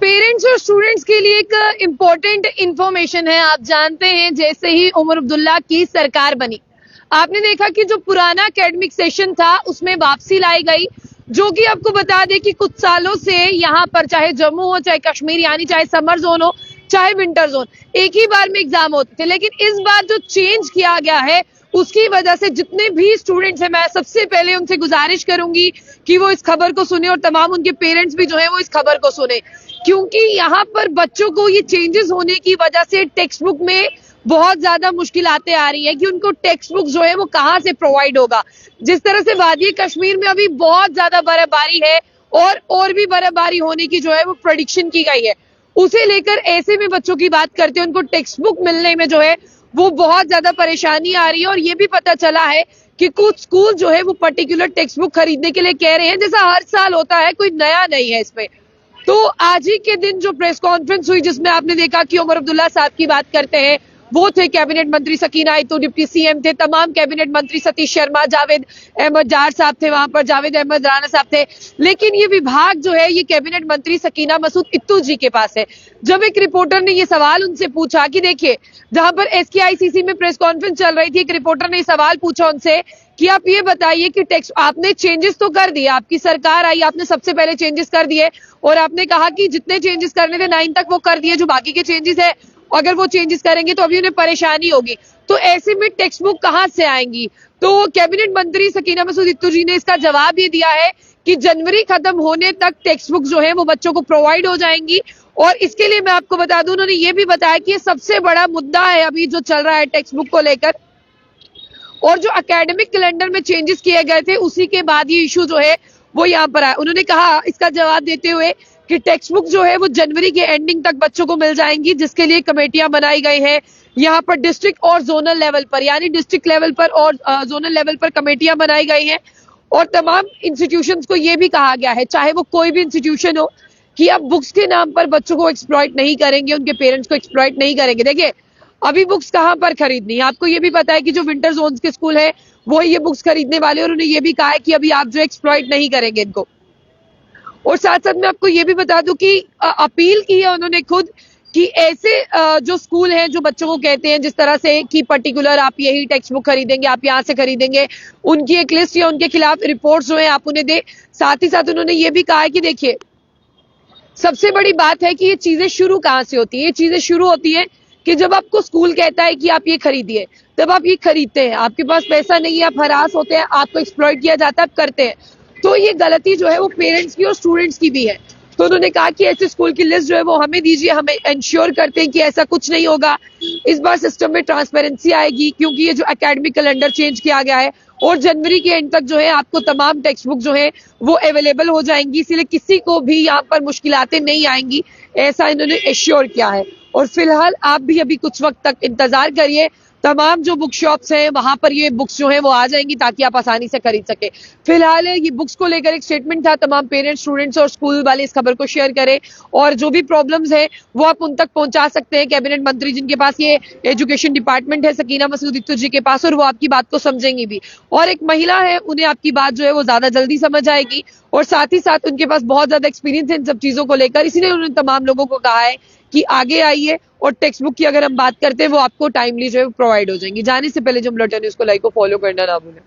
Parents और students के लिए एक इम्पोर्टेंट इंफॉर्मेशन है। आप जानते हैं जैसे ही उमर अब्दुल्ला की सरकार बनी, आपने देखा कि जो पुराना एकेडमिक सेशन था उसमें वापसी लाई गई, जो कि आपको बता दें कि कुछ सालों से यहाँ पर चाहे जम्मू हो, चाहे कश्मीर, यानी चाहे समर जोन हो, चाहे विंटर जोन, एक ही बार में एग्जाम होते थे। लेकिन इस बार जो चेंज किया गया है उसकी वजह से जितने भी स्टूडेंट्स हैं, मैं सबसे पहले उनसे गुजारिश करूंगी कि वो इस खबर को सुने और तमाम उनके पेरेंट्स भी जो है वो इस खबर को सुने, क्योंकि यहाँ पर बच्चों को ये चेंजेस होने की वजह से टेक्स्ट बुक में बहुत ज्यादा मुश्किलातें आ रही है कि उनको टेक्स्ट बुक जो है वो कहाँ से प्रोवाइड होगा। जिस तरह से वादी कश्मीर में अभी बहुत ज्यादा बर्फबारी है और भी बर्फबारी होने की जो है वो प्रेडिक्शन की गई है, उसे लेकर ऐसे में बच्चों की बात करते हैं, उनको टेक्स्ट बुक मिलने में जो है वो बहुत ज्यादा परेशानी आ रही है। और ये भी पता चला है कि कुछ स्कूल जो है वो पर्टिकुलर टेक्स्ट बुक खरीदने के लिए कह रहे हैं, जैसा हर साल होता है, कोई नया नहीं है इसमें। तो आज ही के दिन जो प्रेस कॉन्फ्रेंस हुई जिसमें आपने देखा कि उमर अब्दुल्ला साहब की बात करते हैं, वो थे कैबिनेट मंत्री सकीना तो डिप्टी सीएम थे, तमाम कैबिनेट मंत्री सतीश शर्मा, जावेद अहमद जार साहब थे, वहां पर जावेद अहमद राणा साहब थे। लेकिन ये विभाग जो है ये कैबिनेट मंत्री सकीना मसूद इत्तू जी के पास है। जब एक रिपोर्टर ने ये सवाल उनसे पूछा कि देखिए, जहां पर एसकेआईसीसी में प्रेस कॉन्फ्रेंस चल रही थी, एक रिपोर्टर ने सवाल पूछा उनसे कि आप ये बताइए कि टैक्स आपने चेंजेस तो कर दिए, आपकी सरकार आई, आपने सबसे पहले चेंजेस कर दिए और आपने कहा कि जितने चेंजेस करने थे 9 तक वो कर दिए, जो बाकी के चेंजेस है अगर वो चेंजेस करेंगे तो अभी उन्हें परेशानी होगी, तो ऐसे में टेक्स्ट बुक कहां से आएंगी। तो कैबिनेट मंत्री सकीना मसूद इत्तू जी ने इसका जवाब ये दिया है कि जनवरी खत्म होने तक टेक्स्ट बुक जो है वो बच्चों को प्रोवाइड हो जाएंगी। और इसके लिए मैं आपको बता दूं, उन्होंने ये भी बताया कि ये सबसे बड़ा मुद्दा है अभी जो चल रहा है टेक्स्ट बुक को लेकर, और जो एकेडमिक कैलेंडर में चेंजेस किए गए थे उसी के बाद ये इशू जो है वो यहाँ पर आया। उन्होंने कहा इसका जवाब देते हुए कि टेक्स्ट बुक जो है वो जनवरी के एंडिंग तक बच्चों को मिल जाएंगी, जिसके लिए कमेटियां बनाई गई हैं यहाँ पर डिस्ट्रिक्ट और जोनल लेवल पर, यानी डिस्ट्रिक्ट लेवल पर और जोनल लेवल पर कमेटियां बनाई गई हैं। और तमाम इंस्टीट्यूशंस को ये भी कहा गया है, चाहे वो कोई भी इंस्टीट्यूशन हो, कि अब बुक्स के नाम पर बच्चों को एक्सप्लॉइट नहीं करेंगे, उनके पेरेंट्स को एक्सप्लॉइट नहीं करेंगे। देखिए, अभी बुक्स कहाँ पर खरीदनी है, आपको ये भी पता है कि जो विंटर जोन के स्कूल है वो ये बुक्स खरीदने वाले, और उन्होंने ये भी कहा है कि अभी आप जो एक्सप्लॉइट नहीं करेंगे इनको। और साथ साथ मैं आपको ये भी बता दूं कि अपील की है उन्होंने खुद कि ऐसे जो स्कूल हैं जो बच्चों को कहते हैं जिस तरह से कि पर्टिकुलर आप यही टेक्स्ट बुक खरीदेंगे, आप यहाँ से खरीदेंगे, उनकी एक लिस्ट या उनके खिलाफ रिपोर्ट्स जो है आप उन्हें दे। साथ ही साथ उन्होंने ये भी कहा है कि देखिए, सबसे बड़ी बात है कि ये चीजें शुरू कहाँ से होती है। ये चीजें शुरू होती है कि जब आपको स्कूल कहता है कि आप ये खरीदिए, तब आप ये खरीदते हैं, आपके पास पैसा नहीं है, आप हरास होते हैं, आपको एक्सप्लॉइट किया जाता है, आप करते हैं। तो ये गलती जो है वो पेरेंट्स की और स्टूडेंट्स की भी है। तो उन्होंने कहा कि ऐसे स्कूल की लिस्ट जो है वो हमें दीजिए, हमें इंश्योर करते हैं कि ऐसा कुछ नहीं होगा। इस बार सिस्टम में ट्रांसपेरेंसी आएगी, क्योंकि ये जो एकेडमिक कैलेंडर चेंज किया गया है और जनवरी के एंड तक जो है आपको तमाम टेक्स्ट बुक जो है वो अवेलेबल हो जाएंगी, इसलिए किसी को भी यहाँ पर मुश्किलातें नहीं आएंगी, ऐसा इन्होंने एश्योर किया है। और फिलहाल आप भी अभी कुछ वक्त तक इंतजार करिए, तमाम जो बुक शॉप्स हैं वहां पर ये बुक्स जो है वो आ जाएंगी ताकि आप आसानी से खरीद सके। फिलहाल ये बुक्स को लेकर एक स्टेटमेंट था, तमाम पेरेंट्स, स्टूडेंट्स और स्कूल वाले इस खबर को शेयर करें और जो भी प्रॉब्लम्स है वो आप उन तक पहुंचा सकते हैं। कैबिनेट मंत्री जिनके पास ये एजुकेशन डिपार्टमेंट है, सकीना मसूद इत्तू जी के पास, और वो आपकी बात को समझेंगी भी। और एक महिला है, उन्हें आपकी बात जो है वो ज्यादा जल्दी समझ आएगी, और साथ ही साथ उनके पास बहुत ज्यादा एक्सपीरियंस है इन सब चीजों को लेकर, इसीलिए उन्होंने तमाम लोगों को कहा है कि आगे आइए और टेक्स्ट बुक की अगर हम बात करते हैं वो आपको टाइमली जो है प्रोवाइड हो जाएंगी। जाने से पहले जो हम लॉटन न्यूज़ को लाइक और फॉलो करना ना भूलें।